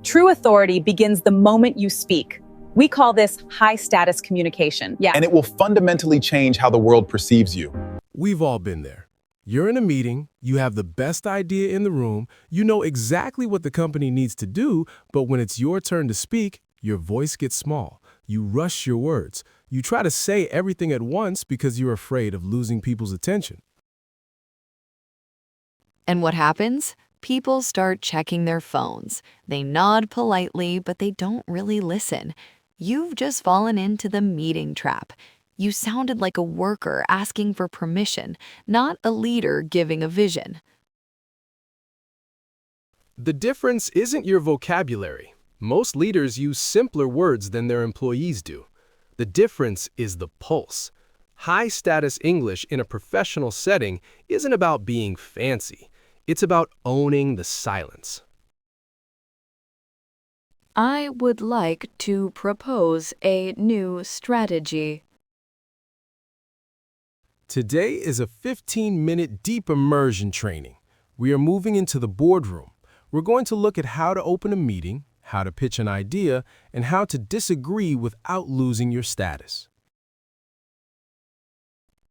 True authority begins the moment you speak. We call this high-status communication. Yeah. And it will fundamentally change how the world perceives you. We've all been there. You're in a meeting, you have the best idea in the room, you know exactly what the company needs to do, but when it's your turn to speak, your voice gets small. You rush your words. You try to say everything at once because you're afraid of losing people's attention. And what happens? People start checking their phones. They nod politely, but they don't really listen. You've just fallen into the meeting trap. You sounded like a worker asking for permission, not a leader giving a vision. The difference isn't your vocabulary. Most leaders use simpler words than their employees do. The difference is the pulse. High-status English in a professional setting isn't about being fancy. It's about owning the silence. I would like to propose a new strategy. Today is a 15-minute deep immersion training. We are moving into the boardroom. We're going to look at how to open a meeting, how to pitch an idea, and how to disagree without losing your status.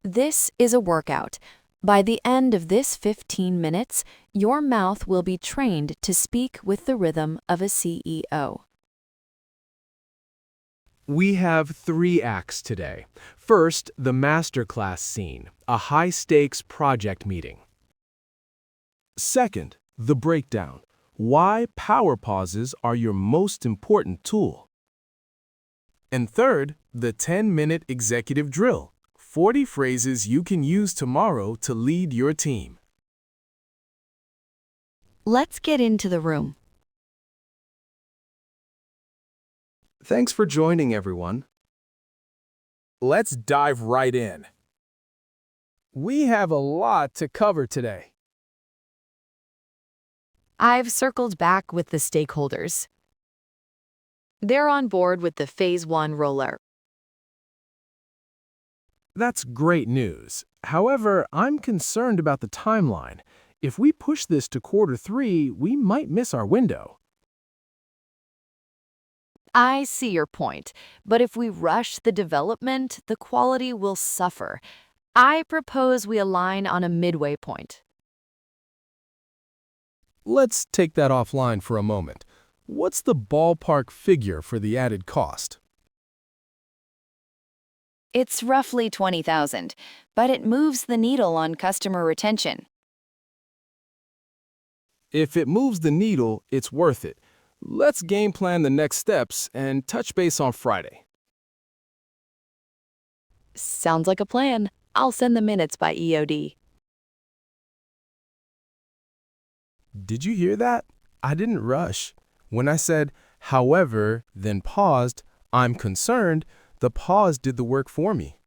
This is a workout. By the end of this 15 minutes, your mouth will be trained to speak with the rhythm of a CEO. We have 3 acts today. First, the masterclass scene, a high-stakes project meeting. Second, the breakdown, why power pauses are your most important tool. And third, the 10-minute executive drill, 40 phrases you can use tomorrow to lead your team. Let's get into the room. Thanks for joining, everyone. Let's dive right in. We have a lot to cover today. I've circled back with the stakeholders. They're on board with the Phase 1 rollout. That's great news. However, I'm concerned about the timeline. If we push this to Q3, we might miss our window. I see your point, but if we rush the development, the quality will suffer. I propose we align on a midway point. Let's take that offline for a moment. What's the ballpark figure for the added cost? It's roughly 20,000, but it moves the needle on customer retention. If it moves the needle, it's worth it. Let's game plan the next steps and touch base on Friday. Sounds like a plan. I'll send the minutes by EOD. Did you hear that? I didn't rush. When I said, however, then paused, I'm concerned, the pause did the work for me.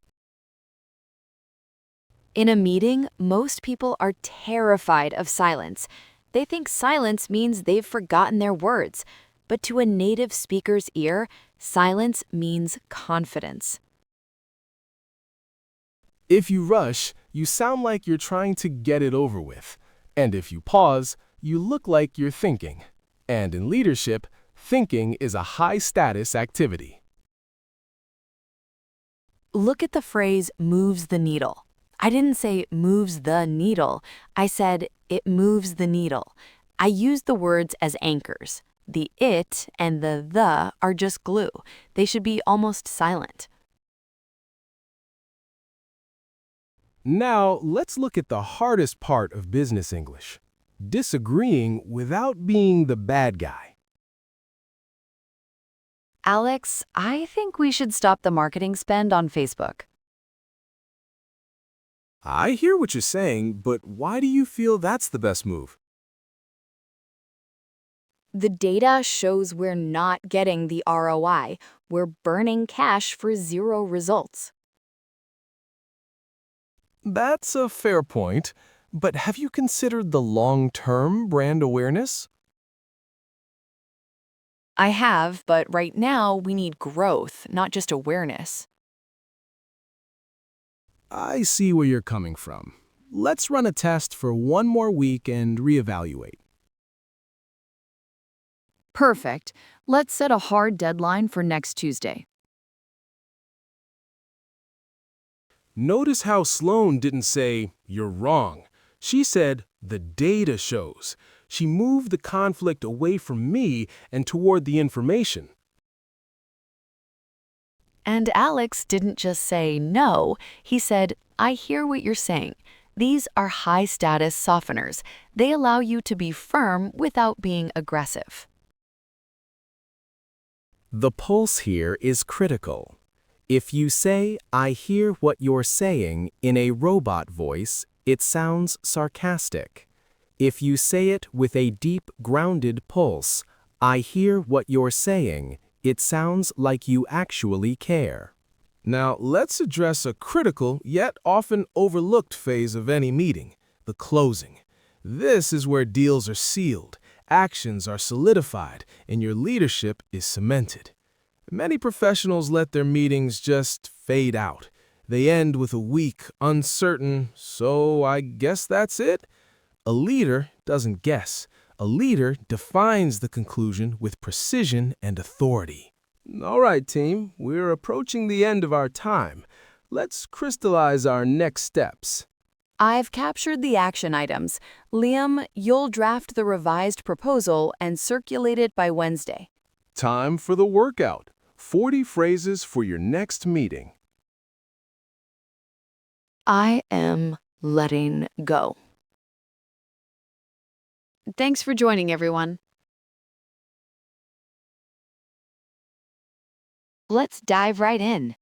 In a meeting, most people are terrified of silence. They think silence means they've forgotten their words. But to a native speaker's ear, silence means confidence. If you rush, you sound like you're trying to get it over with. And if you pause, you look like you're thinking. And in leadership, thinking is a high-status activity. Look at the phrase moves the needle. I didn't say moves the needle. I said it moves the needle. I used the words as anchors. The it and the are just glue. They should be almost silent. Now, let's look at the hardest part of business English. Disagreeing without being the bad guy. Alex, I think we should stop the marketing spend on Facebook. I hear what you're saying, but why do you feel that's the best move? The data shows we're not getting the ROI. We're burning cash for zero results. That's a fair point, but have you considered the long-term brand awareness? I have, but right now we need growth, not just awareness. I see where you're coming from. Let's run a test for one more week and reevaluate. Perfect. Let's set a hard deadline for next Tuesday. Notice how Sloane didn't say, "You're wrong." She said, "The data shows." She moved the conflict away from me and toward the information. And Alex didn't just say no, he said, "I hear what you're saying. These are high-status softeners. They allow you to be firm without being aggressive." The pulse here is critical. If you say, "I hear what you're saying" in a robot voice, it sounds sarcastic. If you say it with a deep, grounded pulse, "I hear what you're saying," it sounds like you actually care. Now, let's address a critical yet often overlooked phase of any meeting, the closing. This is where deals are sealed, actions are solidified, and your leadership is cemented. Many professionals let their meetings just fade out. They end with a weak, uncertain, "So I guess that's it?" A leader doesn't guess. A leader defines the conclusion with precision and authority. All right, team, we're approaching the end of our time. Let's crystallize our next steps. I've captured the action items. Liam, you'll draft the revised proposal and circulate it by Wednesday. Time for the workout. 40 phrases for your next meeting. I am letting go. Thanks for joining, everyone. Let's dive right in.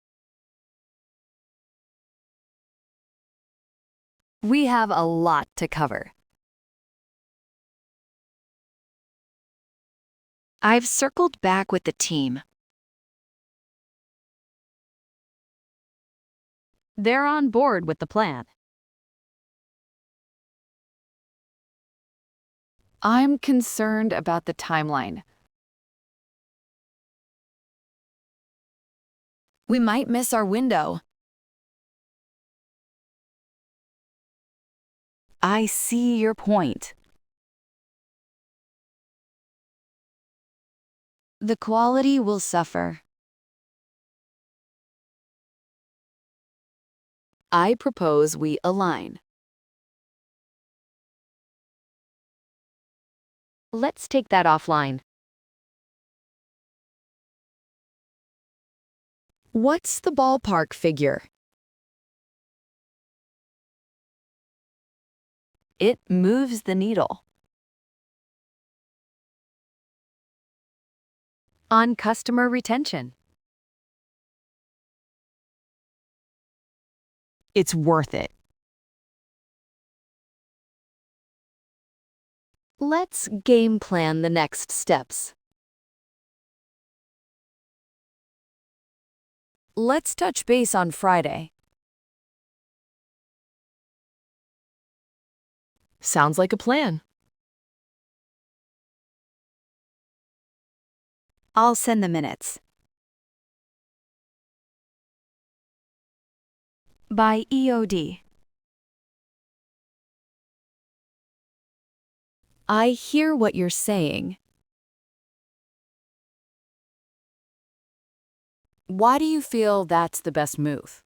We have a lot to cover. I've circled back with the team. They're on board with the plan. I'm concerned about the timeline. We might miss our window. I see your point. The quality will suffer. I propose we align. Let's take that offline. What's the ballpark figure? It moves the needle. On customer retention. It's worth it. Let's game plan the next steps. Let's touch base on Friday. Sounds like a plan. I'll send the minutes. By EOD. I hear what you're saying. Why do you feel that's the best move?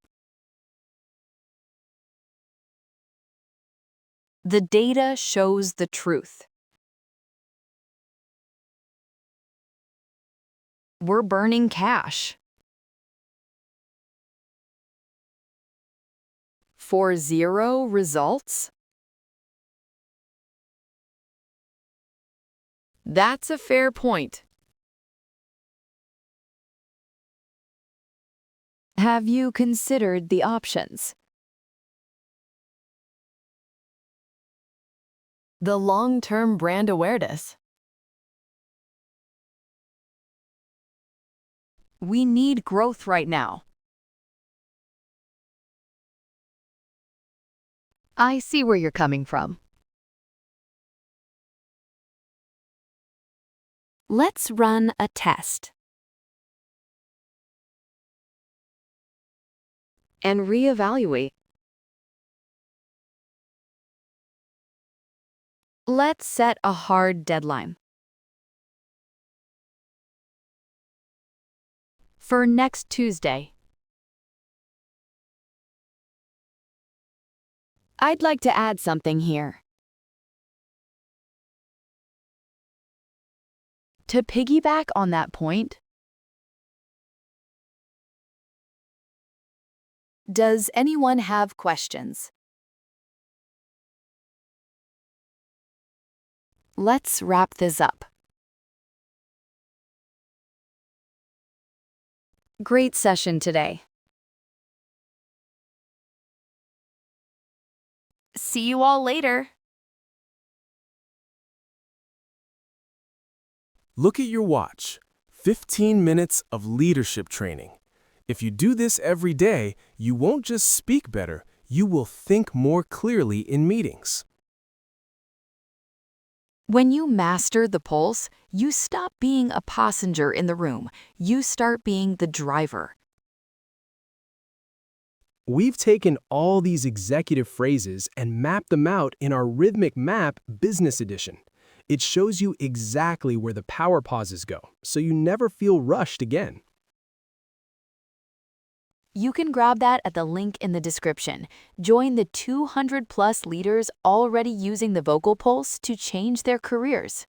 The data shows the truth. We're burning cash. For 0 results? That's a fair point. Have you considered the options? The long-term brand awareness. We need growth right now. I see where you're coming from. Let's run a test. And reevaluate. Let's set a hard deadline. For next Tuesday. I'd like to add something here. To piggyback on that point, does anyone have questions? Let's wrap this up. Great session today. See you all later. Look at your watch. 15 minutes of leadership training. If you do this every day, you won't just speak better, you will think more clearly in meetings. When you master the pulse, you stop being a passenger in the room. You start being the driver. We've taken all these executive phrases and mapped them out in our Rhythmic Map Business Edition. It shows you exactly where the power pauses go, so you never feel rushed again. You can grab that at the link in the description. Join the 200+ leaders already using the vocal pulse to change their careers.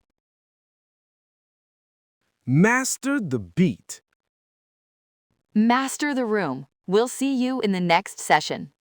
Master the beat. Master the room. We'll see you in the next session.